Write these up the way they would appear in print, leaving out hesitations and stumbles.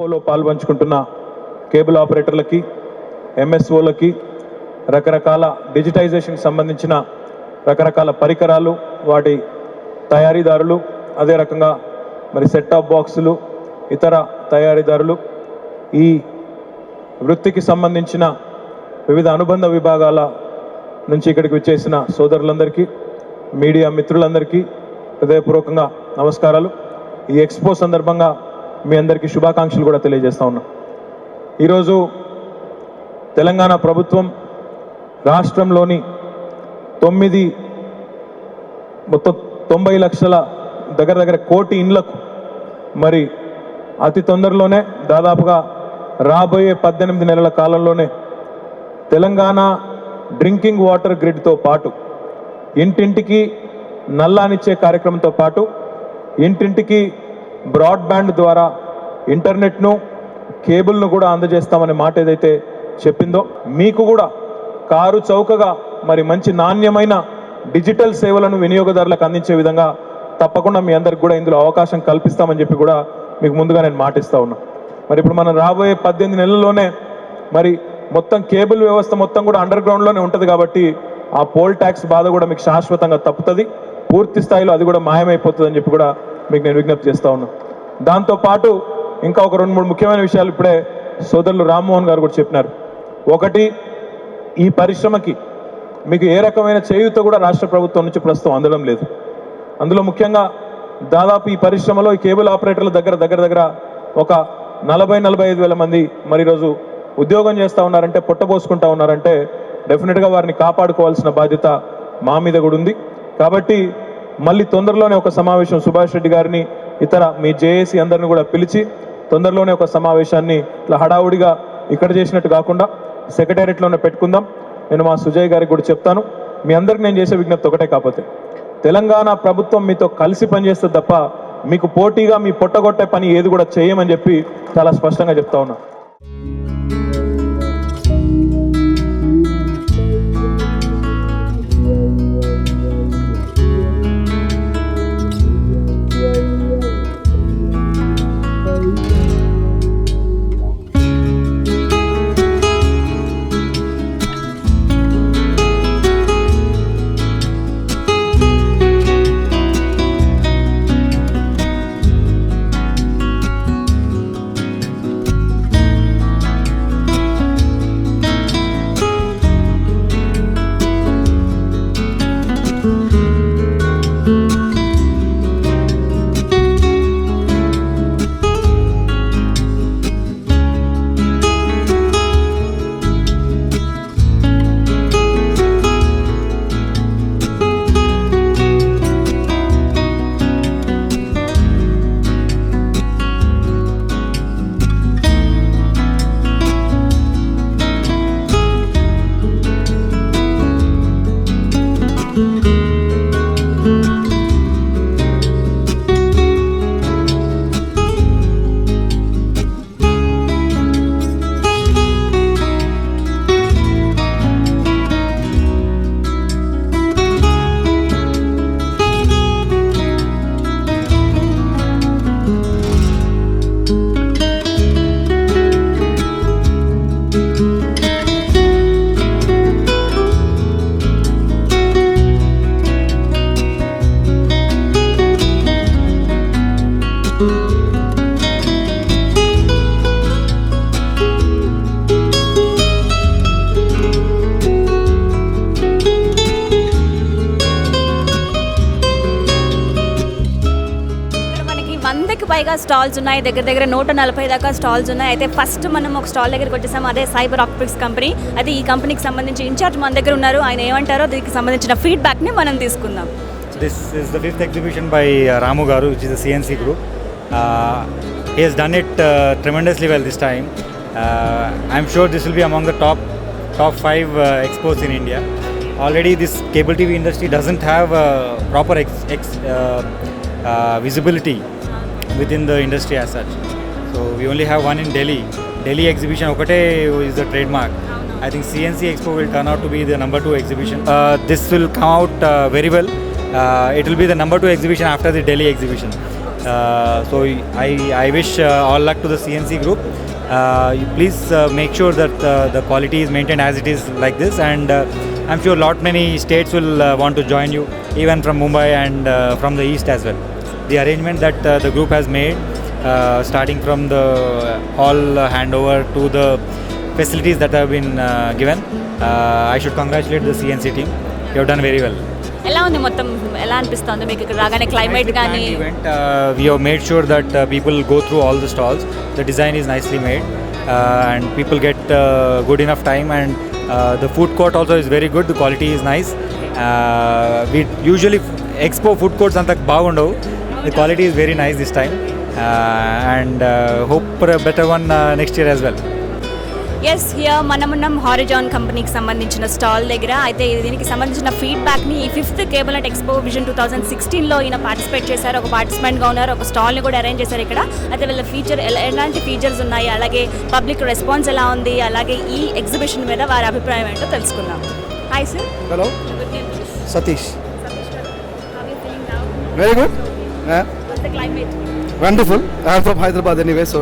ఎక్స్పోలో పాల్పంచుకుంటున్న cable ఆపరేటర్లకి, ఎంఎస్ఓలకి, రకరకాల డిజిటైజేషన్కి సంబంధించిన రకరకాల పరికరాలు, వాటి తయారీదారులు, అదే రకంగా మరి సెట్ టాప్ బాక్సులు, ఇతర తయారీదారులు, ఈ వృత్తికి సంబంధించిన వివిధ అనుబంధ విభాగాల నుంచి ఇక్కడికి వచ్చేసిన సోదరులందరికీ, మీడియా మిత్రులందరికీ హృదయపూర్వకంగా నమస్కారాలు. ఈ ఎక్స్పో సందర్భంగా మీ అందరికీ శుభాకాంక్షలు కూడా తెలియజేస్తా ఉన్నాం. ఈరోజు తెలంగాణ ప్రభుత్వం రాష్ట్రంలోని 90 లక్షల దగ్గర కోటి ఇండ్లకు మరి అతి తొందరలోనే దాదాపుగా రాబోయే 18 నెలల కాలంలోనే తెలంగాణ డ్రింకింగ్ వాటర్ గ్రిడ్తో పాటు ఇంటింటికి నల్లానిచ్చే కార్యక్రమంతో పాటు ఇంటింటికి బ్రాడ్బ్యాండ్ ద్వారా ఇంటర్నెట్ను, కేబుల్ను కూడా అందజేస్తామనే మాట ఏదైతే చెప్పిందో, మీకు కూడా కారు చౌకగా మరి మంచి నాణ్యమైన డిజిటల్ సేవలను వినియోగదారులకు అందించే విధంగా తప్పకుండా మీ అందరికి కూడా ఇందులో అవకాశం కల్పిస్తామని చెప్పి కూడా మీకు ముందుగా నేను మాటిస్తా ఉన్నా. మరి ఇప్పుడు మనం రాబోయే 18 నెలల్లోనే మరి మొత్తం కేబుల్ వ్యవస్థ మొత్తం కూడా అండర్ గ్రౌండ్లోనే ఉంటుంది కాబట్టి ఆ పోల్ ట్యాక్స్ బాధ కూడా మీకు శాశ్వతంగా తప్పుతుంది, పూర్తి స్థాయిలో అది కూడా మాయమైపోతుంది అని చెప్పి కూడా మీకు నేను విజ్ఞప్తి చేస్తూ ఉన్నాను. దాంతోపాటు ఇంకా ఒక 2-3 ముఖ్యమైన విషయాలు ఇప్పుడే సోదరులు రామ్మోహన్ గారు కూడా చెప్పినారు. ఒకటి, ఈ పరిశ్రమకి మీకు ఏ రకమైన చేయూత కూడా రాష్ట్ర ప్రభుత్వం నుంచి ప్రస్తుతం అందడం లేదు. అందులో ముఖ్యంగా దాదాపు ఈ పరిశ్రమలో ఈ కేబుల్ ఆపరేటర్ల దగ్గర ఒక 40-45 వేల మంది మరి ఈరోజు ఉద్యోగం చేస్తూ ఉన్నారంటే, పొట్టబోసుకుంటా ఉన్నారంటే డెఫినెట్గా వారిని కాపాడుకోవాల్సిన బాధ్యత మా మీద కూడా ఉంది. కాబట్టి మళ్ళీ తొందరలోనే ఒక సమావేశం సుభాష్ రెడ్డి గారిని, ఇతర మీ జేఏసీ అందరిని కూడా పిలిచి తొందరలోనే ఒక సమావేశాన్ని ఇట్లా హడావుడిగా ఇక్కడ చేసినట్టు కాకుండా సెక్రటేరియట్లోనే పెట్టుకుందాం. నేను మా సుజయ్ గారికి కూడా చెప్తాను. మీ అందరికి నేను చేసే విజ్ఞప్తి ఒకటే, కాకపోతే తెలంగాణ ప్రభుత్వం మీతో కలిసి పనిచేస్తుంది తప్ప మీకు పోటీగా మీ పొట్టగొట్టే పని ఏది కూడా చేయమని చెప్పి చాలా స్పష్టంగా చెప్తా ఉన్నా. పైగా స్టాల్స్ ఉన్నాయి, దగ్గర 140 దాకా స్టాల్స్ ఉన్నాయి. అయితే ఫస్ట్ మనం ఒక స్టాల్ దగ్గరికి వచ్చేసాము, అదే సైబర్ ఆప్టిక్స్ కంపెనీ. అయితే ఈ కంపెనీకి సంబంధించి ఇన్ఛార్జ్ మన దగ్గర ఉన్నారు. ఆయన ఏమంటారో దీనికి సంబంధించిన ఫీడ్బ్యాక్ని మనం తీసుకుందాం. This is the 5th exhibition by Ramu Garu, which is a CNC group. He has done it tremendously well this time. I'm sure this will be among the top 5 expos in India. Already this cable TV industry doesn't have proper visibility within the industry as such. So we only have one in Delhi. Delhi exhibition okate is the trademark. I think CNC Expo will turn out to be the number 2 exhibition. This will come out very well. It will be the number 2 exhibition after the Delhi exhibition. So I wish all luck to the CNC group. You please make sure that the quality is maintained as it is like this, and I'm sure many states will want to join you, even from Mumbai and from the east as well. The arrangement that the group has made, starting from the hall handover to the facilities that have been given, I should congratulate the CNC team. You have done very well. ఎలా ఉంది మొత్తం, ఎలా అనిపిస్తుంది మీకు ఇక్కడ రాగానే climate కానీ? Event, we have made sure that people go through all the stalls. The design is nicely made, and people get good enough time, and the food court also is very good. The quality is nice. We usually expo food courts anta baagundavu. The quality is very nice this time, and hope for a better one next year as well. Yes, here మనమున్నాం Horizon కంపెనీకి సంబంధించిన stall దగ్గర. అయితే దీనికి సంబంధించిన ఫీడ్బ్యాక్ని ఈ 5th cable net expo vision 2016లో ఈయన పార్టిసిపేట్ చేశారు, ఒక పార్టిసిపెంట్గా ఉన్నారు, ఒక స్టాల్ని కూడా అరేంజ్ చేశారు ఇక్కడ. అయితే వీళ్ళ ఎలాంటి ఫీచర్స్ ఉన్నాయి, అలాగే పబ్లిక్ రెస్పాన్స్ ఎలా ఉంది, అలాగే ఈ ఎగ్జిబిషన్ మీద వారి అభిప్రాయం ఏంటో తెలుసుకుందాం. Hi sir. Hello, Satish. Very good. Climate? Wonderful. I am from Hyderabad anyway, so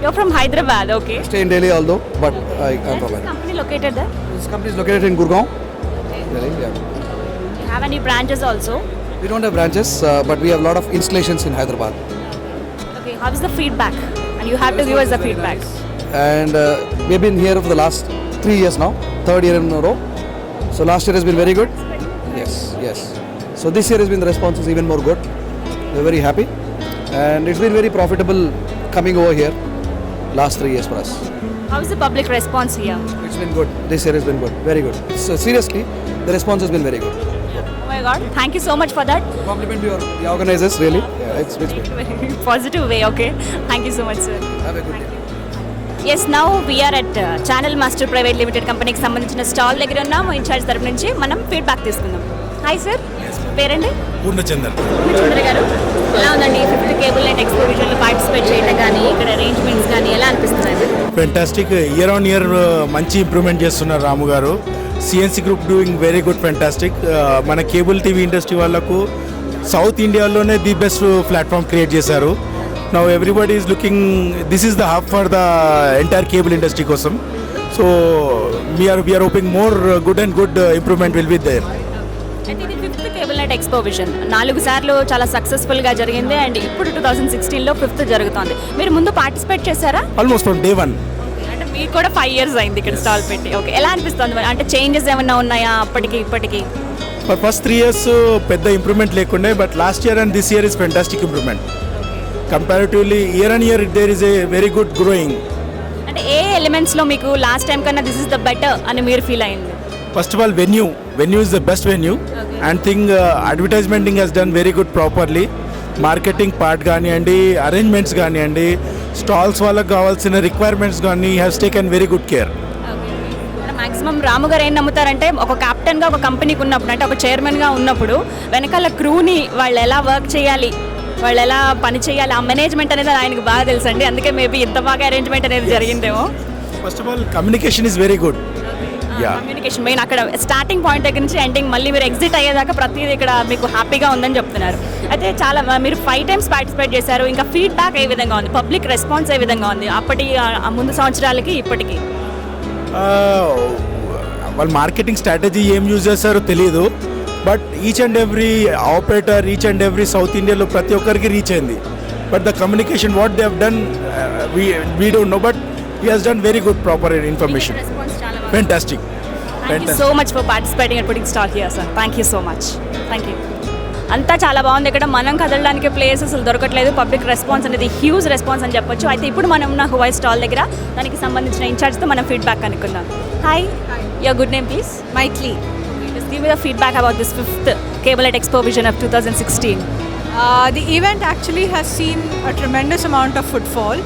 You're from Hyderabad, okay. stay in Delhi although, but I am from Hyderabad. Company located there? This company is located in Gurgaon. Delhi, yeah. You have any branches also? We don't have branches, but we have a lot of installations in Hyderabad. Okay, how is the feedback? And you have to give us the feedback. And we have been here for the last 3 years now, 3rd year in a row. So last year has been very good. Yes, yes. So this year has been the response is even more good. We're very happy, and it's been very profitable coming over here. Last 3 years for us. How is the public response here? It's been good. This year has been good. Very good. So seriously, the response has been very good. Oh my God, thank you so much for that. Compliment to the organizers, really. Yeah, it's good. Positive way, okay. Thank you so much, sir. Have a good day. Yes, now we are at Channel Master Private Limited కంపెనీకి సంబంధించిన stall దగ్గర ఉన్నాము. Incharge తరపు నుంచి మనం feedback తీసుకుందాం. Hi sir, పేరండి? పూర్ణచందర్. పూర్ణచంద్ర గారు, ఎలా ఉందండి 5th కేబుల్ నెట్ ఎక్స్పోజిషన్లో పార్టిసిపేట్ చేయడం కానీ, ఇక్కడ అరేంజ్మెంట్స్ కానీ ఎలా అనిపిస్తుంది? ఫెంటాస్టిక్. ఇయర్ ఆన్ ఇయర్ మంచి ఇంప్రూవ్మెంట్ చేస్తున్నారు Ramu garu. CNC group doing very good, fantastic. మన కేబుల్ టీవీ ఇండస్ట్రీ వాళ్ళకు సౌత్ ఇండియాలోనే ది బెస్ట్ ప్లాట్ఫామ్ క్రియేట్ చేశారు. Now everybody is looking, this is the hub for the entire cable industry కోసం. So we're hoping more good and good improvement will be there. అయితే ఇది 5th cable net expo vision 4 సార్లు చాలా సక్సెస్ఫుల్గా జరిగింది, and ఇప్పుడు 2016లో 5th జరుగుతోంది. మీరు ముందు పార్టిసిపేట్ చేశారా? Almost from day 1. అంటే మీకు కూడా 5 years అయింది ఇక్కడ స్టాల్ పెట్టి. ఓకే, ఎలా అనిపిస్తుంది మరి? అంటే చేంజెస్ ఏమన్నా ఉన్నాయా అప్పటికి ఇప్పటికి? ఫర్ ఫస్ట్ 3 years పెద్ద ఇంప్రూవ్మెంట్ లేకుండే, but last year and this year is fantastic improvement. Comparatively year on year there is a very good growing. అంటే ఏ ఎలిమెంట్స్లో మీకు లాస్ట్ టైం కన్నా దిస్ ఇస్ ద బెటర్ అని మీరు ఫీల్ అయింది? First of all, venue is the best venue. Okay. And advertisementing has done very good properly. Marketing part gaaniyandi, arrangements gaaniyandi, stalls వాళ్ళకి కావాల్సిన రిక్వైర్మెంట్స్ కానీ has taken very good care. Maximum Ramu garu ఏం నమ్ముతారంటే, ఒక కెప్టెన్గా ఒక కంపెనీకి ఉన్నప్పుడు, అంటే ఒక చైర్మన్గా ఉన్నప్పుడు వెనకాల క్రూని వాళ్ళు ఎలా వర్క్ చేయాలి, వాళ్ళు ఎలా పని చేయాలి, ఆ మేనేజ్మెంట్ అనేది ఆయనకు బాగా తెలుసండి. అందుకే మేబీ ఇంత బాగా అరేంజ్మెంట్ అనేది జరిగిందేమో. First of all communication is very good. Communication main. అక్కడ స్టార్టింగ్ పాయింట్ దగ్గర నుంచి ఎండింగ్ మళ్ళీ మీరు ఎగ్జిట్ అయ్యేదాకా ప్రతిదీ ఇక్కడ మీకు హ్యాపీగా ఉందని చెప్తున్నారు. అయితే చాలా మీరు 5 times పార్టిసిపేట్ చేశారు. ఇంకా ఫీడ్బ్యాక్ ఏ విధంగా ఉంది, పబ్లిక్ రెస్పాన్స్ ఏ విధంగా ఉంది అప్పటి ముందు సంవత్సరాలకి ఇప్పటికి? వాళ్ళు మార్కెటింగ్ స్ట్రాటజీ ఏం యూజ్ చేస్తారో తెలియదు, but each and every operator, each and every south ఇండియాలో ప్రతి ఒక్కరికి రీచ్ అయింది. But the communication what they have done we don't know, but he has done very good proper information. Fantastic. Thank you so much for participating and putting stall here, sir. Thank you so much. Thank you. అంతా చాలా బాగుంది. ఇక్కడ మనం కదలడానికి place అసలు దొరకట్లేదు. Public response అనేది huge response అని చెప్పొచ్చు. అయితే ఇప్పుడు మనం ఉన్న హువాయ్ స్టాల్ దగ్గర దానికి సంబంధించిన ఇన్ఛార్జ్తో మనం ఫీడ్బ్యాక్ అనుకుందాం. Hi, your good name please? Maitli. Just give me the feedback about this 5th Cable Net Expo Vision of 2016. The event actually has seen a tremendous amount of footfall.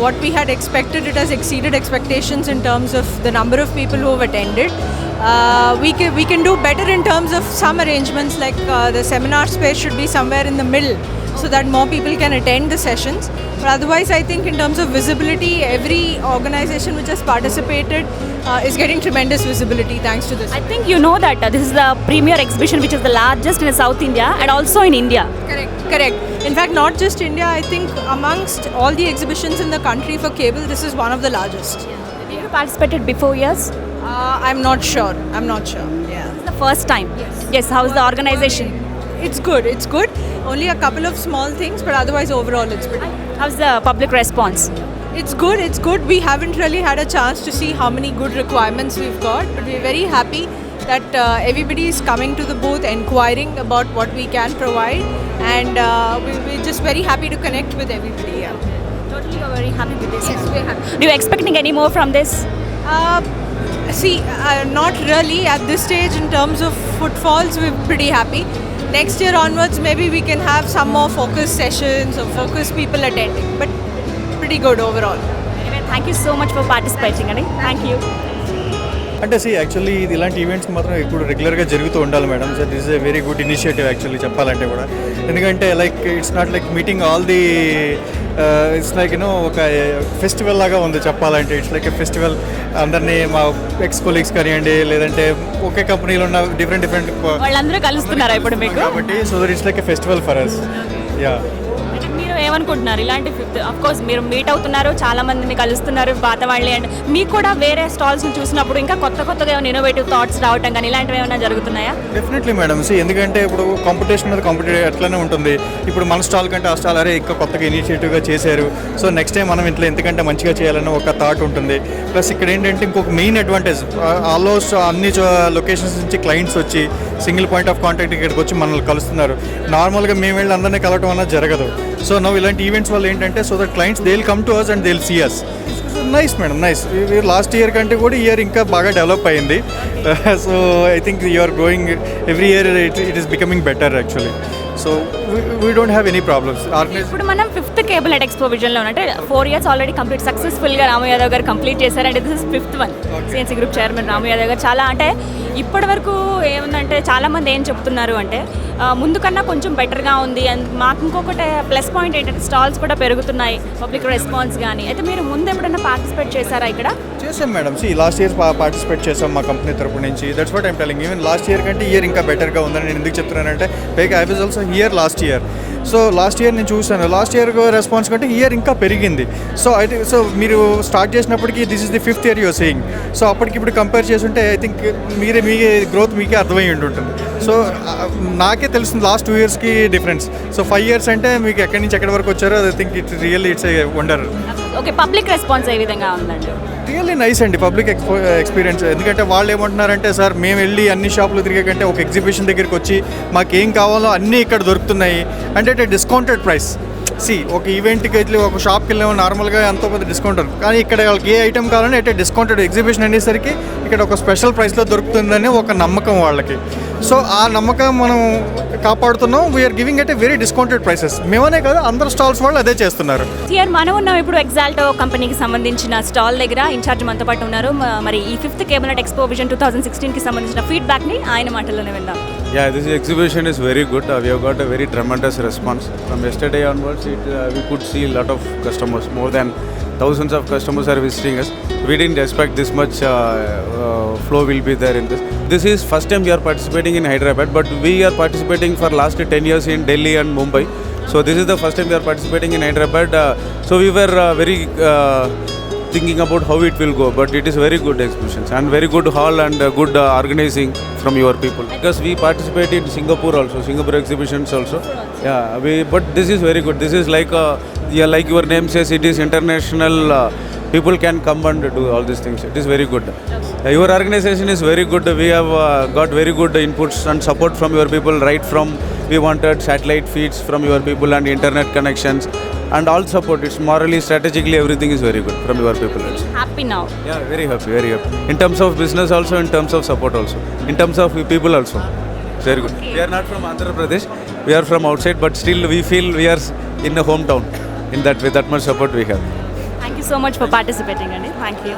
What we had expected, it has exceeded expectations in terms of the number of people who have attended. We can do better in terms of some arrangements, like the seminar space should be somewhere in the middle so that more people can attend the sessions. But otherwise, I think in terms of visibility, every organization which has participated is getting tremendous visibility thanks to this. I think you know that this is the premier exhibition which is the largest in South India and also in India. Correct. In fact, not just India, I think amongst all the exhibitions in the country for cable, this is one of the largest. Have you participated before years? I'm not sure. Yeah. This is the first time. Yes. How is the organization? It's good. Only a couple of small things, but otherwise overall it's pretty. How's the public response? It's good. We haven't really had a chance to see how many good requirements we've got, but we're very happy that everybody is coming to the booth inquiring about what we can provide, and we're just very happy to connect with everybody. Yeah. Totally, you're very happy with this. Yes, we're happy. Do you expecting any more from this? Not really at this stage. In terms of footfalls, we're pretty happy. Next year onwards, maybe we can have some more focus sessions or focus people attending, but pretty good overall. Anyway, thank you so much for participating. Thank you. అంటే actually ఇది ఇలాంటి events మాత్రం ఇప్పుడు రెగ్యులర్గా జరుగుతూ ఉండాలి madam. So this is a very good initiative actually చెప్పాలంటే కూడా. ఎందుకంటే like it's not like meeting all the it's like you know ఒక ఫెస్టివల్ లాగా ఉంది చెప్పాలంటే. It's like a festival. అందరినీ మా ఎక్స్ కొలీగ్స్ కానివ్వండి, లేదంటే ఒకే కంపెనీలో ఉన్న డిఫరెంట్ వాళ్ళందరూ కలుస్తున్నారా ఇప్పుడు మీకు? కాబట్టి so that it's like a festival for us. Yeah. మీరు ఏమనుకుంటున్నారు ఇలాంటి ఫిఫ్త్ ఆఫ్ కోర్స్ మీరు మీట్ అవుతున్నారు, చాలా మందిని కలుస్తున్నారు పాత వాళ్ళే, అండ్ మీకు కూడా వేరే స్టాల్స్ని చూసినప్పుడు ఇంకా కొత్తగా ఏమైనా ఇన్నోవేటివ్ థాట్స్ రావటం కానీ ఇలాంటివి ఏమైనా జరుగుతున్నాయా? Definitely madam. ఎందుకంటే ఇప్పుడు కాంపిటీషన్ మీద కాంపిటేటివ్ అట్లనే ఉంటుంది. ఇప్పుడు మన స్టాల్ కంటే ఆ స్టాల్ అరే ఇంకా కొత్తగా ఇనిషియేటివ్గా చేశారు, సో నెక్స్ట్ టైం మనం ఇంట్లో ఎందుకంటే మంచిగా చేయాలని ఒక థాట్ ఉంటుంది. ప్లస్ ఇక్కడ ఏంటంటే ఇంకొక మెయిన్ అడ్వాంటేజ్, ఆల్మోస్ట్ అన్ని లొకేషన్స్ నుంచి క్లయింట్స్ వచ్చి సింగిల్ పాయింట్ ఆఫ్ కాంటాక్ట్ ఇక్కడికి వచ్చి మనల్ని కలుస్తున్నారు. నార్మల్గా మేము వెళ్ళి అందరినీ కలవటం అన్నది జరగదు. సో నవ్వు ఇలాంటి ఈవెంట్స్ వల్ల ఏంటంటే so that clients they will come to us and they will see us. Nice madam, nice. Last year కంటే కూడా ఇయర్ ఇంకా బాగా డెవలప్ అయింది. So I think you are growing every year, it is becoming better actually. So we don't have any problems. ఇప్పుడు మనం fifth cable net expo విజన్లో అంటే 4 years already complete సక్సెస్ఫుల్గా రాము యాదవ్ గారు కంప్లీట్ చేశారంటే this is 5th one. CNC group chairman Ramu Yadav garu చాలా అంటే ఇప్పటి వరకు ఏముందంటే చాలామంది ఏం చెప్తున్నారు అంటే ముందు కన్నా కొంచెం బెటర్గా ఉంది. అండ్ మాకు ఇంకొకటి ప్లస్ పాయింట్ ఏంటంటే స్టాల్స్ కూడా పెరుగుతున్నాయి, పబ్లిక్ రెస్పాన్స్ కానీ. అయితే మీరు ముందు ఎప్పుడైనా పార్టిసిపేట్ చేశారా ఇక్కడ? చేసాం మేడం. లాస్ట్ ఇయర్ పార్టిసిపేట్ చేసాం మా కంపెనీ తరపు నుంచి. That's what I'm telling. Even last year కంటే ఇయర్ ఇంకా బెటర్గా ఉందని నేను ఎందుకు చెప్తున్నానంటే పైగా I was also here last year. So last year నేను చూసాను, లాస్ట్ ఇయర్ రెస్పాన్స్ కంటే ఇయర్ ఇంకా పెరిగింది. సో మీరు స్టార్ట్ చేసినప్పటికీ this is the 5th year you are saying. సో అప్పటికి ఇప్పుడు కంపేర్ చేస్తుంటే ఐ థింక్ మీ గ్రోత్ మీకే అర్థమై ఉంటుంది. సో నాకే తెలుస్తుంది లాస్ట్ 2 yearsకి డిఫరెన్స్. సో 5 years అంటే మీకు ఎక్కడి నుంచి ఎక్కడి వరకు వచ్చారో I think it's really it's a wonder. Okay, public response ఏ విధంగా ఉందండి? రియల్లీ నైస్ అండి పబ్లిక్ ఎక్స్పీరియన్స్. ఎందుకంటే వాళ్ళు ఏమంటున్నారంటే సార్ మేము వెళ్ళి అన్ని షాపులు తిరిగే కంటే ఒక ఎగ్జిబిషన్ దగ్గరికి వచ్చి మాకేం కావాలో అన్నీ ఇక్కడ దొరుకుతున్నాయి అంటే డిస్కౌంటెడ్ ప్రైస్. ఒక ఈవెంట్కి వెళ్ళి ఒక షాప్కి వెళ్ళాము నార్మల్గా ఎంతో పెద్ద డిస్కౌంట్ ఉంది, కానీ ఇక్కడ వాళ్ళకి ఏ ఐటమ్ కావాలని అంటే డిస్కౌంటెడ్ ఎగ్జిబిషన్ అనేసరికి ఇక్కడ ఒక స్పెషల్ ప్రైస్లో దొరుకుతుందని ఒక నమ్మకం వాళ్ళకి. సో ఆ నమ్మకం మనం కాపాడుతున్నాం. We're giving at a very discounted prices. మేమనే కదా అందరు స్టాల్స్ వాళ్ళు అదే చేస్తున్నారు. హియర్ మనం ఉన్నాం ఇప్పుడు ఎగ్జాల్టో కంపెనీకి సంబంధించిన స్టాల్ దగ్గర. ఇన్ఛార్జ్ మనతో పాటు ఉన్నారు. మరి ఈ 5th cable net expo vision 2016కి సంబంధించిన ఫీడ్బ్యాక్ని ఆయన మాటల్లోనే విందాం. Yeah, this exhibition is very good. We have got a very tremendous response. From yesterday onwards, we could see a lot of customers. More than thousands of customers are visiting us. We didn't expect this much flow will be there in this. This is first time we are participating in Hyderabad, but we are participating for last 10 years in Delhi and Mumbai. So this is the first time we are participating in Hyderabad. So we were very thinking about how it will go, but it is very good exhibitions and very good hall and good organizing from your people, because we participate in Singapore also, Singapore exhibitions also. But this is very good. This is like like your name says, it is international. People can come and do all these things. It is very good. Your organization is very good. We have got very good inputs and support from your people. Right from we wanted satellite feeds from your people and internet connections and all support. It's morally, strategically, everything is very good from your people also. Happy now? Yeah, very happy, very happy. In terms of business also, in terms of support also, in terms of people also. Very good. We are not from Andhra Pradesh. We are from outside, but still we feel we are in a hometown. In that way, that much support we have. Thank you so much for participating, Andy. Thank you.